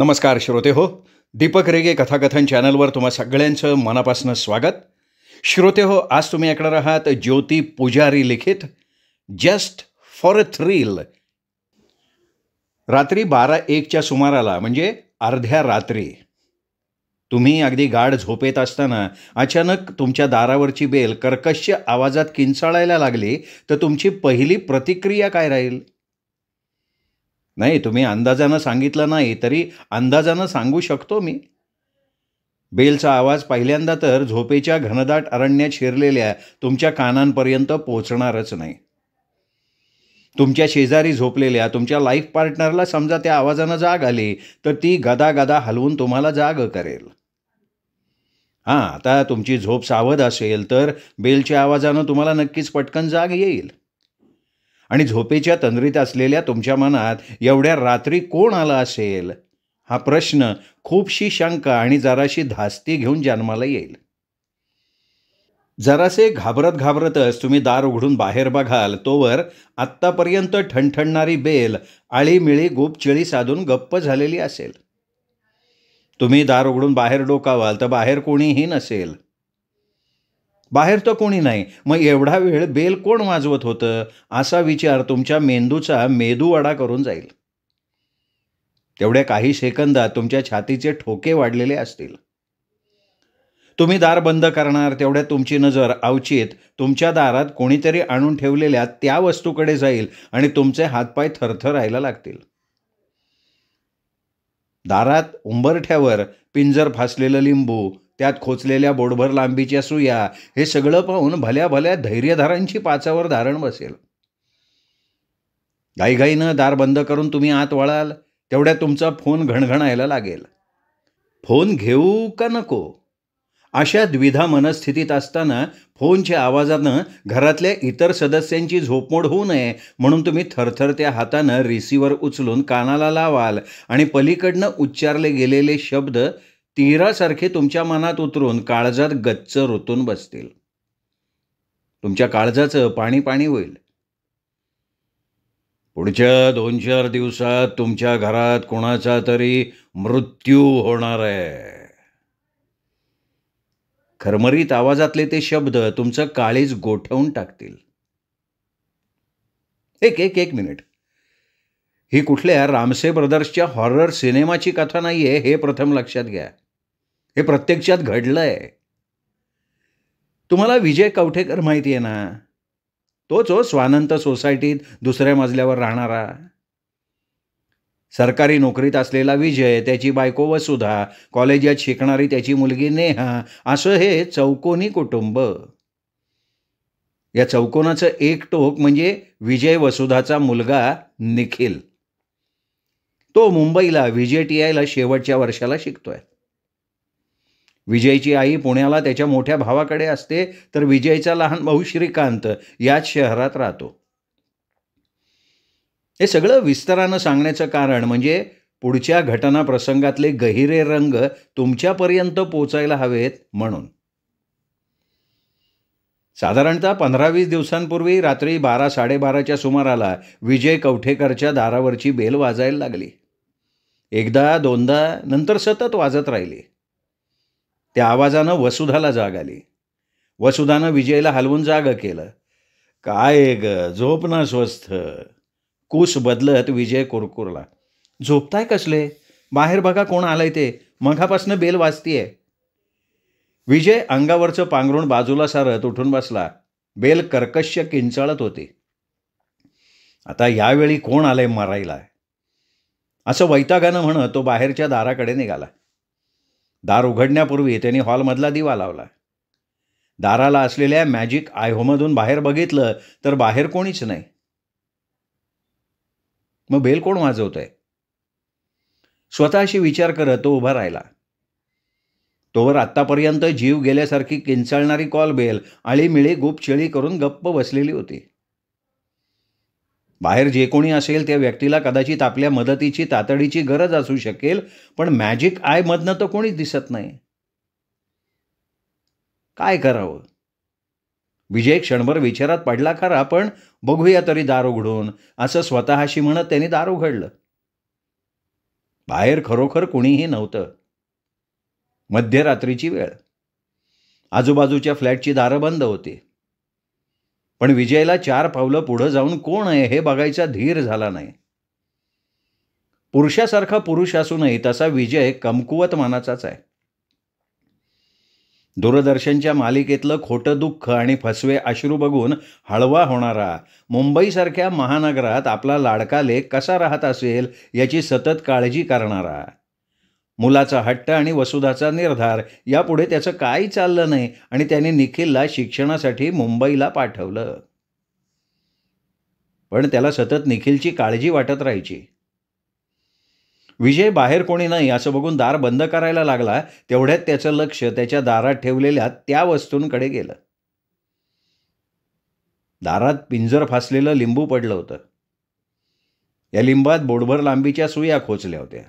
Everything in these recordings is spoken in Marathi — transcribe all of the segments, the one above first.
नमस्कार श्रोते हो. दीपक रेगे कथाकथन चॅनलवर तुम्हा सगळ्यांचं मनापासून स्वागत. श्रोते हो, आज तुम्ही ऐकणार आहात ज्योती पुजारी लिखित जस्ट फॉर अ थ्रिल. रात्री 12-1च्या सुमाराला म्हणजे अर्ध्या रात्री तुम्ही अगदी गाढ झोपेत असताना अचानक तुमच्या दारावरची बेल कर्कश आवाजात किंचाळायला लागली तर तुमची पहिली प्रतिक्रिया काय राहील? नाही, तुम्ही अंदाजानं सांगितलं नाही तरी अंदाजानं सांगू शकतो मी. बेलचा आवाज पहिल्यांदा तर झोपेच्या घनदाट अरण्यात शिरलेल्या तुमच्या कानांपर्यंत पोचणारच नाही. तुमच्या शेजारी झोपलेल्या तुमच्या लाईफ पार्टनरला समजा त्या आवाजानं जाग आली तर ती गदा हलवून तुम्हाला जाग करेल. हां, आता तुमची झोप सावध असेल तर बेलच्या आवाजानं तुम्हाला नक्कीच पटकन जाग येईल. आणि झोपेच्या तंद्रीत असलेल्या तुमच्या मनात एवढ्या रात्री कोण आलं असेल हा प्रश्न खूपशी शंका आणि जराशी धास्ती घेऊन जन्माला येईल. जरासे घाबरतच तुम्ही दार उघडून बाहेर बघाल तोवर आत्तापर्यंत ठणठणणारी बेल आळीमिळी गुपचिळी साधून गप्प झालेली असेल. तुम्ही दार उघडून बाहेर डोकावाल तर बाहेर कोणीही नसेल. बाहेर तर कोणी नाही, मग एवढा वेळ बेल कोण वाजवत होतं असा विचार तुमच्या मेंदूचा मेदूवडा करून जाईल. तेवढ्या काही सेकंदात तुमच्या छातीचे ठोके वाढलेले असतील. तुम्ही दार बंद करणार तेवढ्यात तुमची नजर अवचित तुमच्या दारात कोणीतरी आणून ठेवलेल्या त्या वस्तूकडे जाईल आणि तुमचे हातपाय थरथरायला लागतील. दारात उंबरठ्यावर पिंजर फासलेलं लिंबू, त्यात खोचलेल्या बोटभर लांबीच्या सुया, हे सगळं पाहून भल्या धैर्यधारांची पाचावर धारण बसेल. घाईघाईनं दार बंद करून तुम्ही आत वळाल तेवढ्यात तुमचा फोन घणघणायला लागेल. फोन घेऊ का नको अशा द्विधा मनस्थितीत असताना फोनच्या आवाजानं घरातल्या इतर सदस्यांची झोपमोड होऊ नये म्हणून तुम्ही थरथरत्या हातानं रिसिव्हर उचलून कानाला लावाल आणि पलीकडनं उच्चारले गेलेले शब्द तीरासारखे तुमच्या मनात उतरून काळजात गच्च रुतून बसतील. तुमच्या काळजाचं पाणी होईल. पुढच्या 2-4 दिवसात तुमच्या घरात कोणाचा तरी मृत्यू होणार आहे. खरमरीत आवाजातले ते शब्द तुमचं काळीज गोठवून टाकतील. एक मिनिट. ही कुठल्या रामसे ब्रदर्सच्या हॉरर सिनेमाची कथा नाहीये हे प्रथम लक्षात घ्या. हे प्रत्यक्षात घडलंय. तुम्हाला विजय कवठेकर माहिती आहे ना? तोच स्वानंत सोसायटीत दुसऱ्या मजल्यावर राहणारा. सरकारी नोकरीत असलेला विजय, त्याची बायको वसुधा, कॉलेजात शिकणारी त्याची मुलगी नेहा, असं हे चौकोनी कुटुंब. या चौकोनाचं एक टोक म्हणजे विजय वसुधाचा मुलगा निखिल. तो मुंबईला VJTIला शेवटच्या वर्षाला शिकतोय. विजयची आई पुण्याला त्याच्या मोठ्या भावाकडे असते तर विजयचा लहान भाऊ श्रीकांत याच शहरात राहतो. हे सगळं विस्तारानं सांगण्याचं कारण म्हणजे पुढच्या घटना प्रसंगातले गहिरे रंग तुमच्यापर्यंत पोचायला हवेत म्हणून. साधारणतः 15-20 दिवसांपूर्वी रात्री 12-12:30च्या सुमाराला विजय कवठेकरच्या दारावरची बेल वाजायला लागली. एकदा दोनदा नंतर सतत वाजत राहिली. त्या आवाजानं वसुधाला जाग आली. वसुधानं विजयला हलवून जाग केलं. काय झोप ना स्वस्थ. कूस बदलत विजय कुरकुरला. झोपताय कसले? बाहेर बघा कोण आलंय ते. मघापासनं बेल वाजतीये. विजय अंगावरचं पांघरूण बाजूला सारत उठून बसला. बेल कर्कश किंचाळत होती. आता यावेळी कोण आलंय मरायला असं वैतागानं म्हणत तो बाहेरच्या दाराकडे निघाला. दार उघडण्यापूर्वी त्यांनी हॉलमधला दिवा लावला. दाराला असलेल्या मॅजिक आयहोमधून बाहेर बघितलं तर बाहेर कोणीच नाही. मग बेल कोण वाजवतंय? स्वतःशी विचार करत तो उभा राहिला. तोवर आत्तापर्यंत जीव गेल्यासारखी किंचाळणारी कॉल बेल आळीमिळी गुपचिळी करून गप्प बसलेली होती. बाहेर जे कोणी असेल त्या व्यक्तीला कदाचित आपल्या मदतीची तातडीची गरज असू शकेल, पण मॅजिक आयमधनं तर कोणीच दिसत नाही. काय करावं? विजय क्षणभर विचारात पडला खरा, पण बघूया तरी दार उघडून असं स्वतःशी म्हणत त्यांनी दार उघडलं. बाहेर खरोखर कुणीही नव्हतं. मध्यरात्रीची वेळ. आजूबाजूच्या फ्लॅटची दारं बंद होती. पण विजयला 4 पावलं पुढं जाऊन कोण आहे हे बघायचा धीर झाला नाही. पुरुषासारखा पुरुष असूनही तसा विजय कमकुवत मनाचाच आहे. दूरदर्शनच्या मालिकेतलं खोटं दुःख आणि फसवे अश्रू बघून हळवा होणारा, मुंबईसारख्या महानगरात आपला लाडका लेक कसा राहत असेल याची सतत काळजी करणारा, मुलाचा हट्ट आणि वसुधाचा निर्धार यापुढे त्याचं काही चाललं नाही आणि त्याने निखिलला शिक्षणासाठी मुंबईला पाठवलं. पण त्याला सतत निखिलची काळजी वाटत राहायची. विजय बाहेर कोणी नाही असं बघून दार बंद करायला लागला, तेवढ्यात त्याचं लक्ष त्याच्या दारात ठेवलेल्या त्या वस्तूंकडे गेलं. दारात पिंजर फासलेलं लिंबू पडलं होतं. या लिंबात बोटभर लांबीच्या सुया खोचल्या होत्या.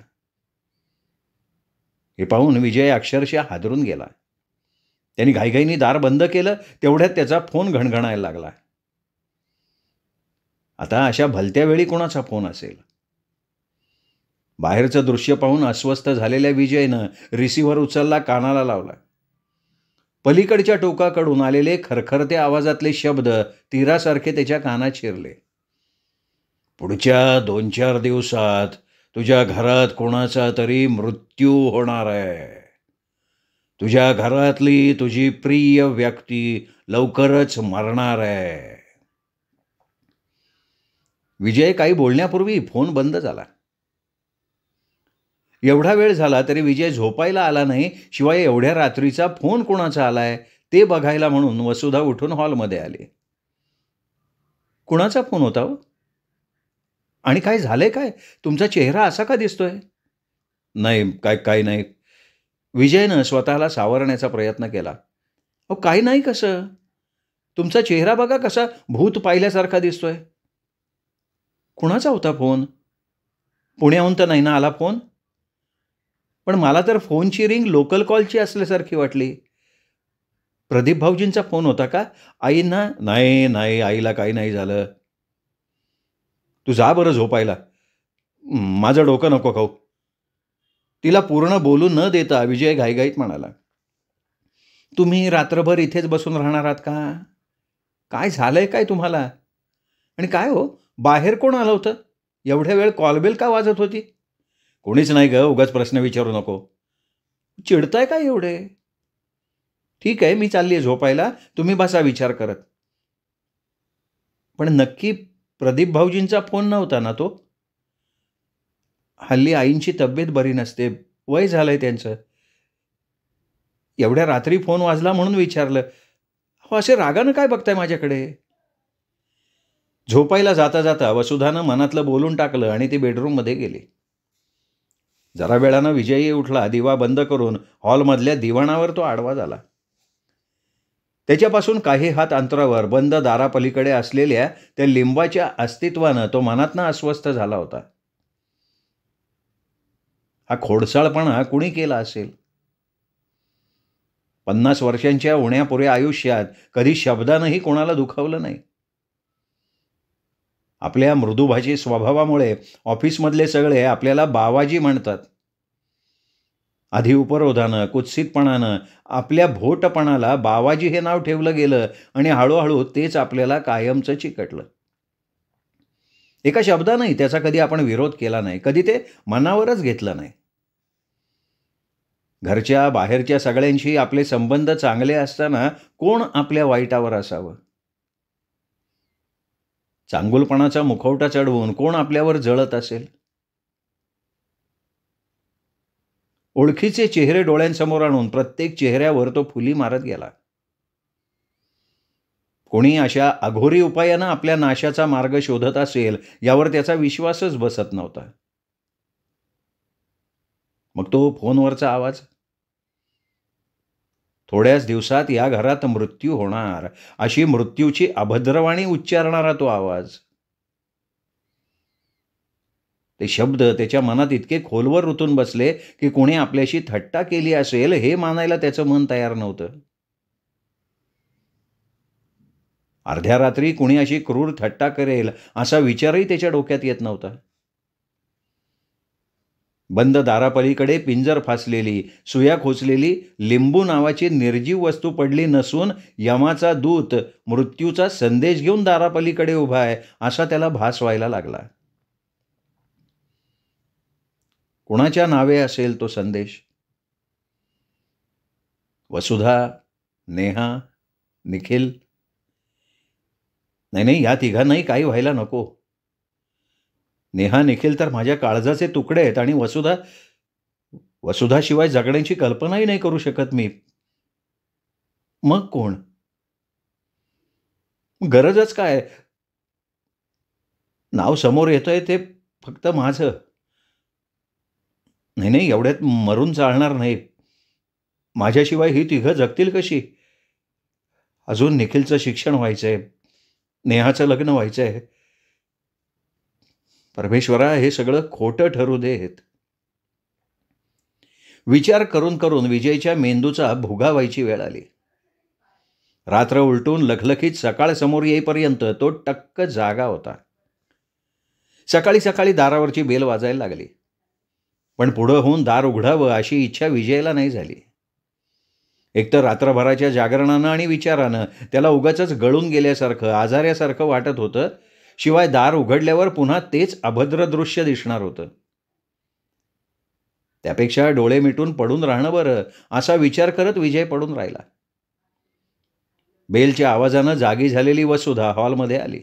हे पाहून विजय अक्षरशः हादरून गेला. त्यांनी घाईघाईने दार बंद केलं, तेवढ्यात त्याचा फोन घणघणायला लागला. आता अशा भलत्या वेळी कोणाचा फोन असेल? बाहेरचं दृश्य पाहून अस्वस्थ झालेल्या विजयनं रिसिव्हर उचलला, कानाला लावला. पलीकडच्या टोकाकडून आलेले खरखरत्या आवाजातले शब्द तीरासारखे त्याच्या कानात शिरले. पुढच्या 2-4 दिवसात तुझ्या घरात कोणाचा तरी मृत्यू होणार आहे. तुझ्या घरातली तुझी प्रिय व्यक्ती लवकरच मरणार आहे. विजय काही बोलण्यापूर्वी फोन बंद झाला. एवढा वेळ झाला तरी विजय झोपायला आला नाही. शिवाय एवढ्या रात्रीचा फोन कोणाचा आलाय ते बघायला म्हणून वसुधा उठून हॉलमध्ये आली. कुणाचा फोन होता हो? आणि काय झालंय काय? तुमचा चेहरा असा का दिसतोय? नाही, काय नाही. विजयनं स्वतःला सावरण्याचा प्रयत्न केला. अहो काही नाही कसं? तुमचा चेहरा बघा कसा भूत पाहिल्यासारखा दिसतोय. कुणाचा होता फोन? पुण्याहून तर नाही ना आला फोन? पण मला तर फोनची रिंग लोकल कॉलची असल्यासारखी वाटली. प्रदीप भाऊजींचा फोन होता का? आईंना? नाही, आईला काही नाही झालं. तू जा बरं झोपायला. माझं डोकं नको खाऊ. तिला पूर्ण बोलू न देता विजय घाईघाईत म्हणाला, तुम्ही रात्रभर इथेच बसून राहणार आहात का? काय झालंय काय तुम्हाला? आणि काय हो, बाहेर कोण आलं होतं? एवढ्या वेळ कॉलबेल का वाजत होती? कोणीच नाही ग, उगाच प्रश्न विचारू नको. चिडताय काय एवढे? ठीक आहे, मी चालली आहे झोपायला, तुम्ही बसा विचार करत. पण नक्की प्रदीप भाऊजींचा फोन नव्हता ना तो? हल्ली आईंची तब्येत बरी नसते, वय झालंय त्यांचं. एवढ्या रात्री फोन वाजला म्हणून विचारलं. हो, असे रागानं काय बघताय माझ्याकडे? झोपायला जाता जाता वसुधानं मनातलं बोलून टाकलं आणि ती बेडरूममध्ये गेली. जरा वेळानं विजयही उठला. दिवा बंद करून हॉलमधल्या दिवाणावर तो आडवा झाला. त्याच्यापासून काही हात अंतरावर बंद दारापलीकडे असलेल्या त्या लिंबाच्या अस्तित्वानं तो मनातनं अस्वस्थ झाला होता. हा खोडसाळपणा कुणी केला असेल? 50 वर्षांच्या उण्यापुऱ्या आयुष्यात कधी शब्दानंही कोणाला दुखावलं नाही. आपल्या मृदुभाषी स्वभावामुळे ऑफिसमधले सगळे आपल्याला बावाजी म्हणतात. आधी उपरोधानं, कुत्सितपणानं आपल्या भोटपणाला बावाजी हे नाव ठेवलं गेलं आणि हळूहळू तेच आपल्याला कायमचं चिकटलं. एका शब्दानंही त्याचा कधी आपण विरोध केला नाही, कधी ते मनावरच घेतलं नाही. घरच्या बाहेरच्या सगळ्यांशी आपले संबंध चांगले असताना कोण आपल्या वाईटावर असावं? चांगुलपणाचा मुखवटा चढवून कोण आपल्यावर जळत असेल? ओळखीचे चेहरे डोळ्यांसमोर आणून प्रत्येक चेहऱ्यावर तो फुली मारत गेला. कोणी अशा अघोरी उपायानं आपल्या नाशाचा मार्ग शोधत असेल यावर त्याचा विश्वासच बसत नव्हता. मग तो फोनवरचा आवाज. थोड्याच दिवसात या घरात मृत्यू होणार अशी मृत्यूची अभद्रवाणी उच्चारणारा तो आवाज. ते शब्द त्याच्या मनात इतके खोलवर रुतून बसले की कोणी आपल्याशी थट्टा केली असेल हे मानायला त्याचं मन तयार नव्हतं. अर्ध्या रात्री कुणी अशी क्रूर थट्टा करेल असा विचारही त्याच्या डोक्यात येत नव्हता. बंद दारापलीकडे पिंजर फासलेली, सुया खोचलेली लिंबू नावाची निर्जीव वस्तू पडली नसून यमाचा दूत मृत्यूचा संदेश घेऊन दारापलीकडे उभा आहे असा त्याला भास व्हायला लागला. कुणाच्या नावे असेल तो संदेश? वसुधा, नेहा, निखिल? नाही, या तिघांनाही काही व्हायला नको. नेहा, निखिल तर माझ्या काळजाचे तुकडे आहेत आणि वसुधाशिवाय जगण्याची कल्पनाही नाही करू शकत मी. मग कोण? गरजच काय? नाव समोर येतंय ते फक्त माझं. नाही, एवढ्यात मरून चालणार नाही. माझ्याशिवाय ही तिघं जगतील कशी? अजून निखिलचं शिक्षण व्हायचंय, नेहाचं लग्न व्हायचंय. परमेश्वरा, हे सगळं खोटं ठरू देत. विचार करून करून विजयच्या मेंदूचा भुगा व्हायची वेळ आली. रात्र उलटून लखलखीत सकाळ समोर येईपर्यंत तो टक्क जागा होता. सकाळी सकाळी दारावरची बेल वाजायला लागली, पण पुढं होऊन दार उघडावं अशी इच्छा विजयला नाही झाली. एकतर रात्रभराच्या जागरणानं आणि विचारानं त्याला उगाचच गळून गेल्यासारखं, आजाऱ्यासारखं वाटत होतं. शिवाय दार उघडल्यावर पुन्हा तेच अभद्र दृश्य दिसणार होतं. त्यापेक्षा डोळे मिटून पडून राहणं बरं असा विचार करत विजय पडून राहिला. बेलच्या आवाजानं जागी झालेली वसुधा हॉलमध्ये आली.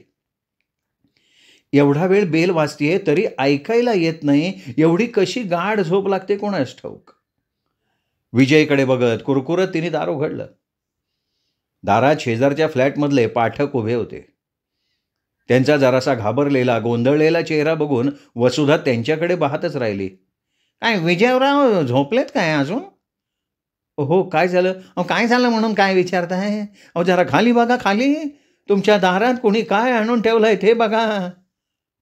एवढा वेळ बेल वाजतीये तरी ऐकायला येत नाही, एवढी कशी गाढ झोप लागते कोणास ठाऊक. विजयकडे बघत कुरकुरत तिने दार उघडलं. दारात शेजारच्या फ्लॅटमधले पाठक उभे होते. त्यांचा जरासा घाबरलेला, गोंधळलेला चेहरा बघून वसुधा त्यांच्याकडे पाहतच राहिली. काय विजयराव, झोपलेत काय अजून? हो, काय झालं? काय झालं म्हणून काय विचारताय? जरा खाली बघा, खाली. तुमच्या दारात कोणी काय आणून ठेवलंय ते बघा.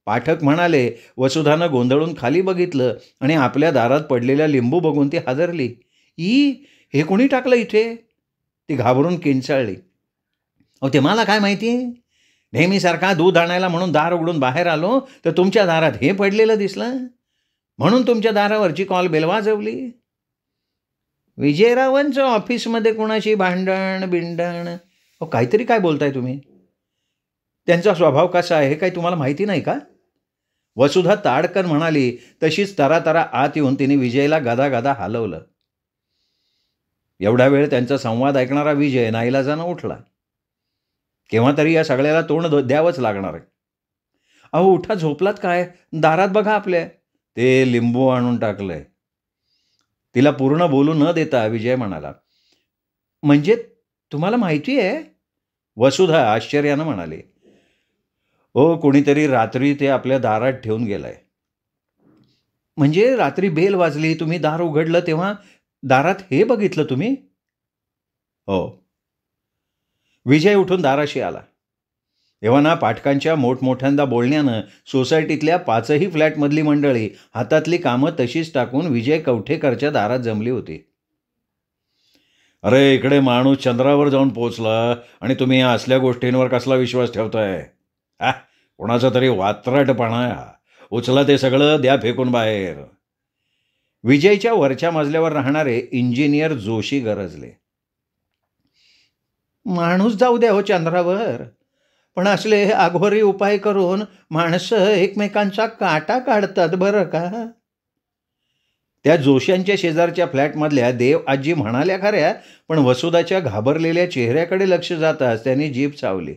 पाठक म्हणाले. वसुधानं गोंधळून खाली बघितलं आणि आपल्या दारात पडलेल्या लिंबू बघून ती हादरली. हे कोणी टाकलं इथे? ती घाबरून किंचाळली. ते मला काय माहिती? नेहमीसारखा दूध आणायला म्हणून दार उघडून बाहेर आलो तर तुमच्या दारात हे पडलेलं दिसलं, म्हणून तुमच्या दारावरची कॉल बेल वाजवली. विजयरावांचं ऑफिसमध्ये कोणाशी भांडण बिंडण? काहीतरी काय बोलताय तुम्ही? त्यांचा स्वभाव कसा आहे हे काही तुम्हाला माहिती नाही का? वसुधा ताडकन म्हणाली. तशीच तरातरा आत येऊन तिने विजयला गदागदा हलवलं. एवढा वेळ त्यांचा संवाद ऐकणारा विजय नाईलाजानं उठला. केव्हा तरी या सगळ्याला तोंड द्यावंच लागणार आहे. उठा, झोपलात काय? दारात बघा आपल्या. ते लिंबू आणून टाकलंय. तिला पूर्ण बोलू न देता विजय म्हणाला. म्हणजे तुम्हाला माहिती आहे? वसुधा आश्चर्यानं म्हणाली. कोणीतरी रात्री ते आपल्या दारात ठेवून गेलंय. म्हणजे रात्री बेल वाजली, तुम्ही दार उघडलं तेव्हा दारात हे बघितलं तुम्ही? हो. विजय उठून दाराशी आला. तेव्हा ना पाठकांच्या मोठमोठ्यांदा बोलण्यानं सोसायटीतल्या 5ही फ्लॅटमधली मंडळी हातातली कामं तशीच टाकून विजय कवठेकरच्या दारात जमली होती. अरे, इकडे माणूस चंद्रावर जाऊन पोचला आणि तुम्ही या असल्या गोष्टींवर कसला विश्वास ठेवताय? कोणाचा तरी वात्रटपणा. उचला ते सगळं, द्या फेकून बाहेर. विजयच्या वरच्या मजल्यावर राहणारे इंजिनियर जोशी गरजले. माणूस जाऊ द्या हो चंद्रावर, पण असले आघोरी उपाय करून माणसं एकमेकांचा काटा काढतात बरं का? त्या जोशांच्या शेजारच्या फ्लॅटमधल्या देव आजी म्हणाल्या खऱ्या, पण वसुधाच्या घाबरलेल्या चेहऱ्याकडे लक्ष जाताच त्यांनी जीभ चावली.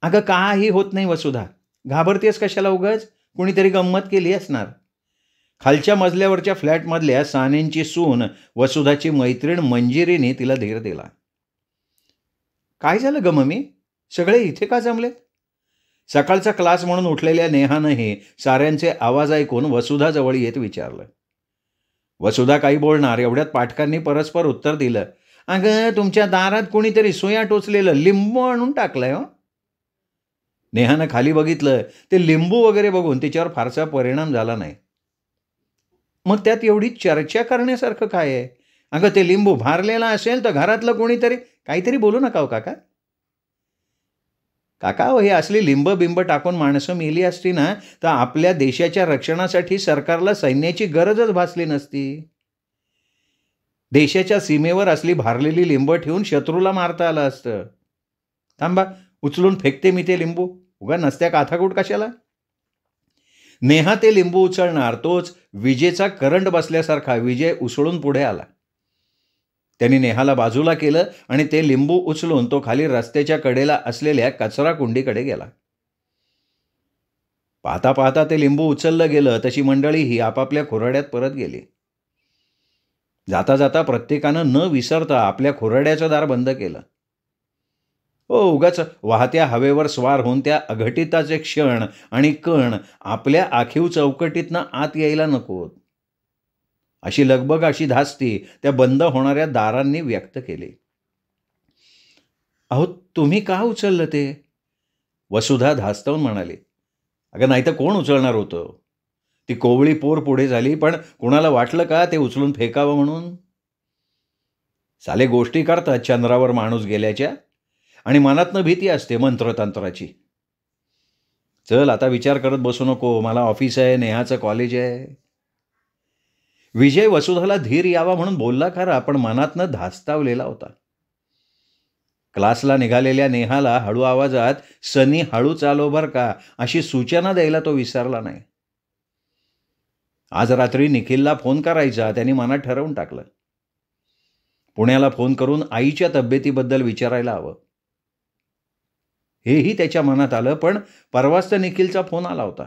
अगं, काही होत नाही वसुधा, घाबरतेस कशाला उगाच? कुणीतरी गंमत केली असणार. खालच्या मजल्यावरच्या फ्लॅटमधल्या सानेंची सून वसुधाची मैत्रीण मंजिरीने तिला धीर दिला. काय झालं ग मम्मी, सगळे इथे का जमलेत? सकाळचा क्लास म्हणून उठलेल्या नेहानंही साऱ्यांचे आवाज ऐकून वसुधाजवळ येत विचारलं. वसुधा काही बोलणार एवढ्यात पाठकांनी परस्पर उत्तर दिलं. अगं, तुमच्या दारात कोणीतरी सुया टोचलेलं लिंबू आणून टाकलंय हो. नेहानं खाली बघितलं. ते लिंबू वगैरे बघून तिच्यावर फारसा परिणाम झाला नाही. मग त्यात एवढी चर्चा करण्यासारखं काय आहे? अगं, ते लिंबू भारलेला असेल तर घरातलं कोणीतरी. काहीतरी बोलू नका हो काका. काका हो, हे असली लिंब बिंब टाकून माणसं मेली असती ना, तर आपल्या देशाच्या रक्षणासाठी सरकारला सैन्याची गरजच भासली नसती. देशाच्या सीमेवर असली भारलेली लिंब ठेवून शत्रूला मारता आलं असतं. थांबा, उचलून फेकते मी ते लिंबू. उगा नसत्या काथाकूट कशाला. नेहा ते लिंबू उचलणार, तोच विजेचा करंट बसल्यासारखा विजय उसळून पुढे आला. त्यांनी नेहाला बाजूला केलं आणि ते लिंबू उचलून तो खाली रस्त्याच्या कडेला असलेल्या कचरा कुंडीकडे गेला. पाहता पाहता ते लिंबू उचललं गेलं, तशी मंडळी ही आपापल्या खुराड्यात परत गेली. जाता जाता प्रत्येकानं न विसरता आपल्या खुराड्याचं दार बंद केलं. उगाच वाहत्या हवेवर स्वार होऊन त्या अघटिताचे क्षण आणि कण आपल्या आखीव चौकटीतनं आत यायला नकोत, अशी लगबग, अशी धास्ती त्या बंद होणाऱ्या दारांनी व्यक्त केली. अहो, तुम्ही का उचललं ते? वसुधा धास्तावून म्हणाली. अगं, नाही तर कोण उचलणार होतं? ती कोवळी पोर पुढे झाली, पण कुणाला वाटलं का ते उचलून फेकावं म्हणून? साले गोष्टी करतात चंद्रावर माणूस गेल्याच्या, आणि मनातनं भीती असते मंत्रतंत्राची. चल, आता विचार करत बसू नको. मला ऑफिस आहे, नेहाचं कॉलेज आहे. विजय वसुधाला धीर यावा म्हणून बोलला खरा, पण मनातनं धास्तावलेला होता. क्लासला निघालेल्या नेहाला हळू आवाजात सनी हळू चालव बर का, अशी सूचना द्यायला तो विसरला नाही. आज रात्री निखिलला फोन करायचा त्यांनी मनात ठरवून टाकलं. पुण्याला फोन करून आईच्या तब्येतीबद्दल विचारायला हवं, हेही त्याच्या मनात आलं. पण परवाच तर निखिलचा फोन आला होता.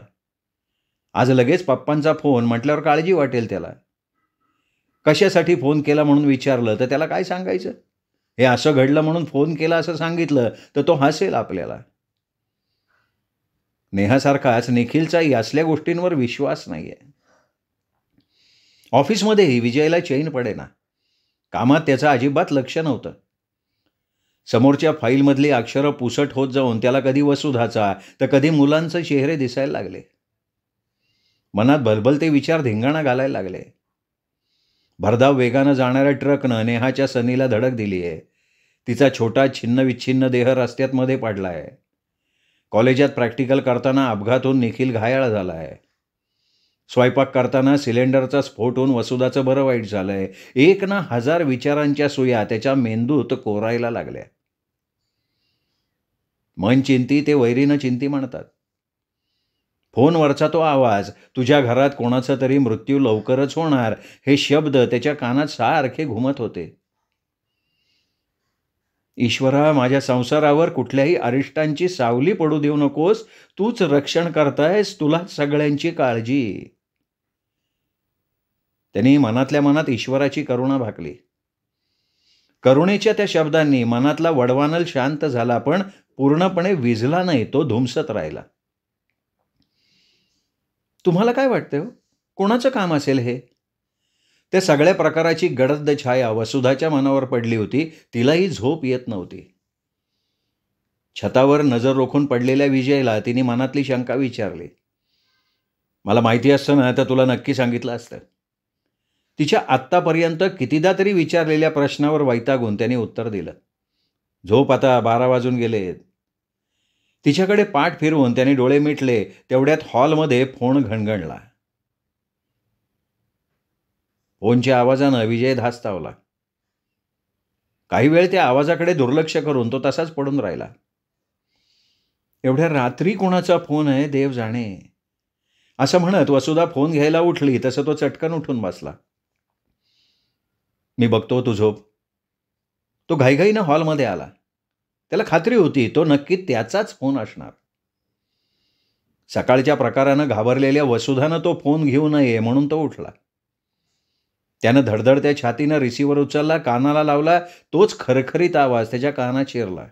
आज लगेच पप्पांचा फोन म्हटल्यावर काळजी वाटेल त्याला. कशासाठी फोन केला म्हणून विचारलं तर त्याला काय सांगायचं? हे असं घडलं म्हणून फोन केला असं सांगितलं तर तो हसेल आपल्याला. नेहासारखाच निखिलचाही असल्या गोष्टींवर विश्वास नाहीये. ऑफिसमध्येही विजयला चैन पडेना. कामात त्याचं अजिबात लक्ष नव्हतं. समोरच्या फाईलमधली अक्षरं पुसट होत जाऊन त्याला कधी वसुधाचा तर कधी मुलांचे चेहरे दिसायला लागले. मनात भलभलते विचार धिंगाणा घालायला लागले. भरधाव वेगानं जाणाऱ्या ट्रकनं नेहाच्या सनीला धडक दिली आहे. तिचा छोटा छिन्नविच्छिन्न देह रस्त्यात मध्ये पडलाय. कॉलेजात प्रॅक्टिकल करताना अपघात होऊन निखिल घायाळ झालाय. स्वयंपाक करताना सिलेंडरचा स्फोट होऊन वसुधाचं बरं वाईट झालंय. एक ना हजार विचारांच्या सुया त्याच्या मेंदूत कोरायला लागल्या. मन चिंती ते वैरीनं चिंती म्हणतात. फोनवरचा तो आवाज, तुझ्या घरात कोणाचा तरी मृत्यू लवकरच होणार, हे शब्द त्याच्या कानात सारखे घुमत होते. ईश्वरा, माझ्या संसारावर कुठल्याही अरिष्टांची सावली पडू देऊ नकोस. तूच रक्षण करतायस, तुला सगळ्यांची काळजी. त्यांनी मनातल्या मनात ईश्वराची करुणा भाकली. करुणेच्या त्या शब्दांनी मनातला वडवानल शांत झाला, पण पूर्णपणे विझला नाही. तो धुमसत राहिला. तुम्हाला काय वाटतं हो? कोणाचं काम असेल हे? त्या सगळ्या प्रकाराची गडद छाया वसुधाच्या मनावर पडली होती. तिलाही झोप येत नव्हती. छतावर नजर रोखून पडलेल्या विजयला तिने मनातली शंका विचारली. मला माहिती असतं ना तर तुला नक्की सांगितलं असतं. तिच्या आत्तापर्यंत कितीदा तरी विचारलेल्या प्रश्नावर वैतागून त्याने उत्तर दिलं. झोप आता, 12 वाजून गेलेत. तिच्याकडे पाठ फिरवून त्याने डोळे मिटले. तेवढ्यात हॉलमध्ये फोन घणघणला. फोनच्या आवाजानं विजय धास्तावला. काही वेळ त्या आवाजाकडे दुर्लक्ष करून तो तसाच पडून राहिला. एवढ्या रात्री कोणाचा फोन आहे देव जाणे, असं म्हणत वसुधा फोन घ्यायला उठली तसं तो चटकन उठून बसला. मी बघतो, तू झोप. तो घाईघाईनं हॉलमध्ये आला. त्याला खात्री होती तो नक्की त्याचाच फोन असणार. सकाळच्या प्रकारानं घाबरलेल्या वसुधानं तो फोन घेऊ नये म्हणून तो उठला. त्यानं धडधडत्या छातीनं रिसिव्हर उचलला, कानाला लावला. तोच खरखरीत आवाज त्याच्या कानात शिरला.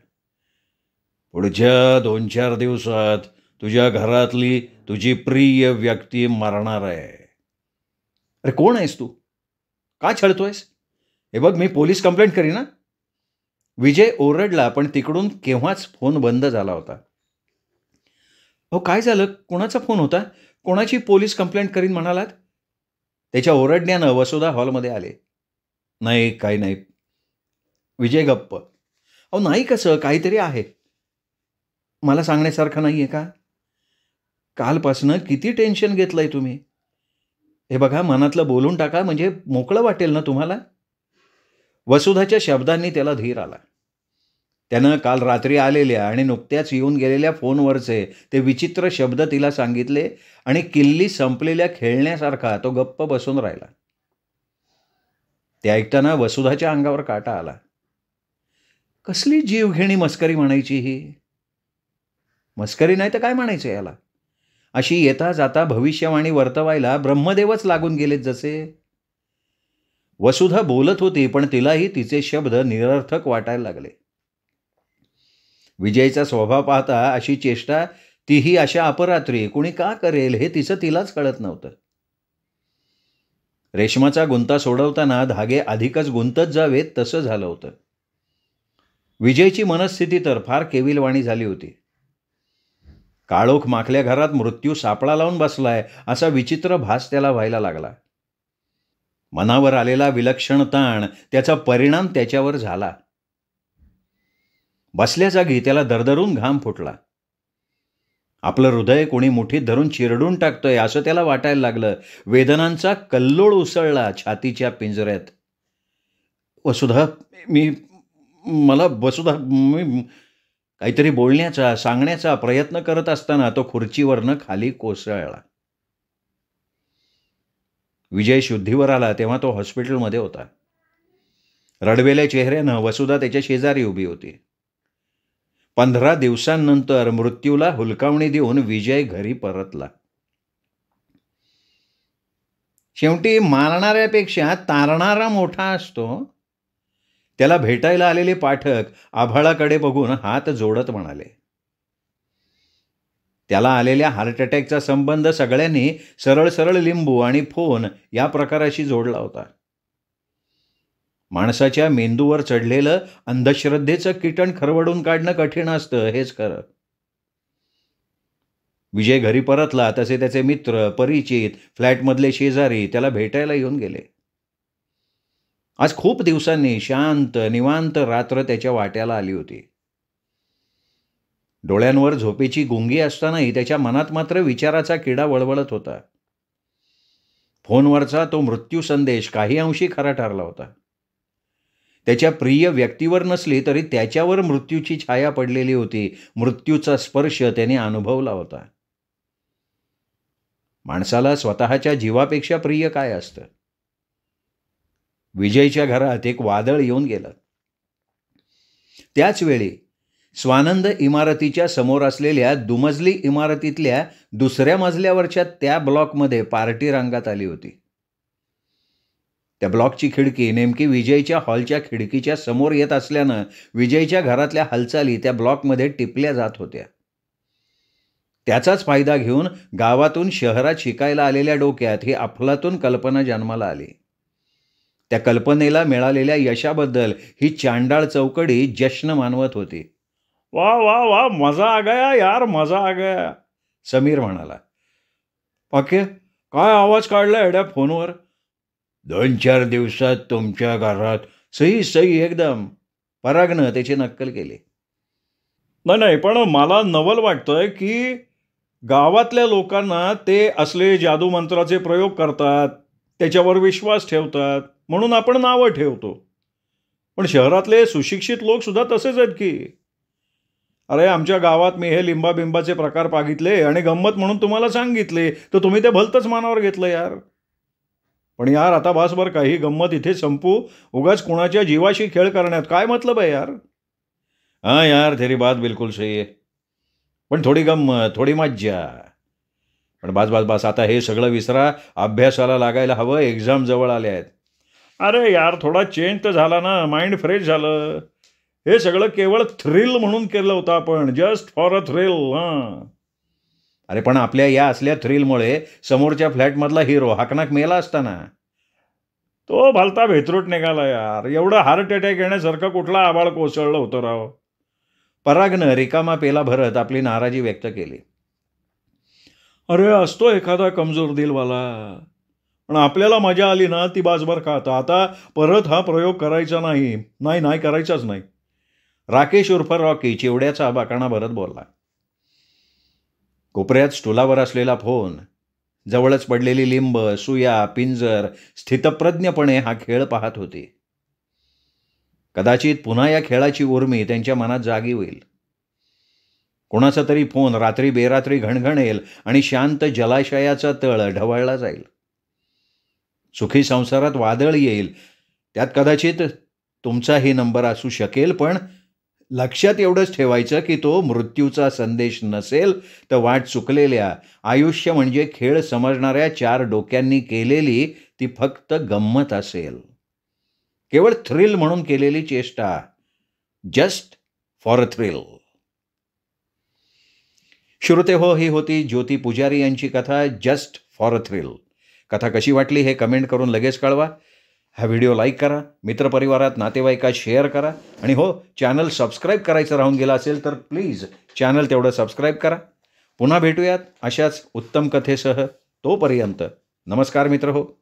पुढच्या 2-4 दिवसात तुझ्या घरातली तुझी प्रिय व्यक्ती मरणार आहे. अरे कोण आहेस तू? का छळतोयस? हे बघ, मी पोलीस कंप्लेंट करीन ना. विजय ओरडला, पण तिकडून केव्हाच फोन बंद झाला होता. हो, काय झालं? कोणाचा फोन होता? कोणाची पोलीस कंप्लेंट करीन म्हणालात? त्याच्या ओरडण्यानं वसुधा हॉलमध्ये आले. नाही, काही नाही. विजय गप्प. अहो नाही कसं, काहीतरी आहे. मला सांगण्यासारखं नाही आहे का? कालपासनं किती टेन्शन घेतलंय तुम्ही? हे बघा, मनातलं बोलून टाका, म्हणजे मोकळं वाटेल ना तुम्हाला. वसुधाच्या शब्दांनी त्याला धीर आला. त्यानं काल रात्री आलेल्या आणि नुकत्याच येऊन गेलेल्या फोनवरचे ते विचित्र शब्द तिला सांगितले आणि किल्ली संपलेल्या खेळण्यासारखा तो गप्प बसून राहिला. ते ऐकताना वसुधाच्या अंगावर काटा आला. कसली जीवघेणी मस्करी म्हणायची ही? मस्करी नाही तर काय म्हणायचं याला? अशी येता जाता भविष्यवाणी वर्तवायला ब्रह्मदेवच लागून गेलेत जसे. वसुधा बोलत होती, पण तिलाही तिचे शब्द निरर्थक वाटायला लागले. विजयचा स्वभाव पाहता अशी चेष्टा तीही अशा अपरात्री कुणी का करेल हे तिलाच कळत नव्हतं. रेशमाचा गुंता सोडवताना धागे अधिकच गुंतत जावेत तसं झालं होतं. विजयची मनस्थिती तर फार केविलवाणी झाली होती. काळोख माखल्या घरात मृत्यू सापळा लावून बसलाय असा विचित्र भास त्याला व्हायला लागला. मनावर आलेला विलक्षण ताण, त्याचा परिणाम त्याच्यावर झाला. बसल्या जागी त्याला दरदरून घाम फुटला. आपलं हृदय कोणी मुठीत धरून चिरडून टाकतोय असं त्याला वाटायला लागलं. वेदनांचा कल्लोळ उसळला छातीच्या पिंजऱ्यात. वसुधा, मी काहीतरी बोलण्याचा, सांगण्याचा प्रयत्न करत असताना तो खुर्चीवरनं खाली कोसळला. विजय शुद्धीवर आला तेव्हा तो हॉस्पिटलमध्ये होता. रडवेल्या चेहऱ्यानं वसुधा त्याच्या शेजारी उभी होती. 15 दिवसांनंतर मृत्यूला हुलकावणी देऊन विजय घरी परतला. शेवटी मारणाऱ्यापेक्षा तारणारा मोठा असतो. त्याला भेटायला आलेले पाठक आभाळाकडे बघून हात जोडत म्हणाले. त्याला आलेल्या हार्ट अटॅकचा संबंध सगळ्यांनी सरळ सरळ लिंबू आणि फोन या प्रकाराशी जोडला होता. माणसाच्या मेंदूवर चढलेलं अंधश्रद्धेचं कीटण खरवडून काढणं कठीण असतं, हेच खरं. विजय घरी परतला तसे त्याचे मित्र, परिचित, फ्लॅटमधले शेजारी त्याला भेटायला येऊन गेले. आज खूप दिवसांनी शांत निवांत रात्र त्याच्या वाट्याला आली होती. डोळ्यांवर झोपेची गुंगी असतानाही त्याच्या मनात मात्र विचाराचा किडा वळवळत होता. फोनवरचा तो मृत्यू संदेश काही अंशी खरा ठरला होता. त्याच्या प्रिय व्यक्तीवर नसली तरी त्याच्यावर मृत्यूची छाया पडलेली होती. मृत्यूचा स्पर्श त्याने अनुभवला होता. माणसाला स्वतःच्या जीवापेक्षा प्रिय काय असतं? विजयच्या घरात एक वादळ येऊन गेलं. त्याच वेळी स्वानंद इमारतीच्या समोर असलेल्या दुमजली इमारतीतल्या दुसऱ्या मजल्यावरच्या त्या ब्लॉकमध्ये पार्टी रंगात आली होती. त्या ब्लॉकची खिडकी नेमकी विजयच्या हॉलच्या खिडकीच्या समोर येत असल्यानं विजयच्या घरातल्या हालचाली त्या ब्लॉकमध्ये टिपल्या जात होत्या. त्याचाच फायदा घेऊन गावातून शहरात शिकायला आलेल्या डोक्यात ही अफलातून कल्पना जन्माला आली. त्या कल्पनेला मिळालेल्या यशाबद्दल ही चांडाळ चौकडी जश्न मानवत होती. वा वा वा, मजा आ गया यार, मजा आ गया, समीर म्हणाला. पाके, काय आवाज काढला एड्या फोनवर? 2-4 दिवसात तुमच्या घरात. सही सही एकदम. परागनं त्याची नक्कल केली. नाही, पण मला नवल वाटतंय की गावातल्या लोकांना ते असले जादूमंत्राचे प्रयोग करतात, त्याच्यावर विश्वास ठेवतात, म्हणून आपण नावं ठेवतो. पण शहरातले सुशिक्षित लोक सुद्धा तसेच आहेत की. अरे, आमच्या गावात मी हे लिंबाबिंबाचे प्रकार पागितले आणि गंमत म्हणून तुम्हाला सांगितले, तर तुम्ही ते भलतंच मानावर घेतलं यार. पण यार, आता बसभर काही गंमत इथे संपू. उगाच कुणाच्या जीवाशी खेळ करण्यात काय मतलब आहे यार? हां यार, तेरी बात बिलकुल सही आहे. पण थोडी गंमत, थोडी मज्जा. पण बस आता हे सगळं विसरा. अभ्यासाला लागायला हवं, एक्झाम जवळ आल्या आहेत. अरे यार, थोडा चेंज तर झाला ना, माइंड फ्रेश झालं. हे सगळं केवळ थ्रिल म्हणून केलं होतं आपण, जस्ट फॉर अ थ्रिल. हां. अरे पण आपल्या या असल्या थ्रिलमुळे समोरच्या फ्लॅटमधला हिरो हाकनाक मेला असताना. तो भलता भेतरूट निघाला यार. एवढं हार्ट अटॅक येण्यासारखं कुठला आबाळ कोसळलं होतं राव. परागनं रिकामा पेला भरत आपली नाराजी व्यक्त केली. अरे, असतो एखादा कमजोर दिलवाला, पण आपल्याला मजा आली ना ती बाजभर खाता. आता परत हा प्रयोग करायचा नाही करायचाच नाही. राकेश उर्फ रॉकी चिवड्याचा बाकाणा भरत बोलला. कोपऱ्यात स्टुलावर असलेला फोन, जवळच पडलेली लिंब, सुया, पिंजर स्थितप्रज्ञपणे हा खेळ पाहत होते. कदाचित पुन्हा या खेळाची उर्मी त्यांच्या मनात जागी होईल. कोणाचा तरी फोन रात्री बेरात्री घणघणेल आणि शांत जलाशयाचा तळ ढवळला जाईल. सुखी संसारात वादळ येईल. त्यात कदाचित तुमचाही नंबर असू शकेल, पण लक्षात एवढंच ठेवायचं की तो मृत्यूचा संदेश नसेल, तर वाट चुकलेल्या, आयुष्य म्हणजे खेळ समजणाऱ्या 4 डोक्यांनी केलेली ती फक्त गंमत असेल. केवळ थ्रिल म्हणून केलेली चेष्टा. Just for a thrill. श्रोते हो, ही होती ज्योती पुजारी यांची कथा जस्ट फॉर अ थ्रिल. कथा कशी वाटली हे कमेंट करून लगेच कळवा. हा व्हिडिओ लाईक करा, मित्रपरिवारात नातेवाईकात शेअर करा आणि हो, चॅनल सबस्क्राईब करायचं राहून गेलं असेल तर प्लीज चॅनल तेवढं सबस्क्राईब करा. पुन्हा भेटूयात अशाच उत्तम कथेसह. तोपर्यंत नमस्कार मित्र हो.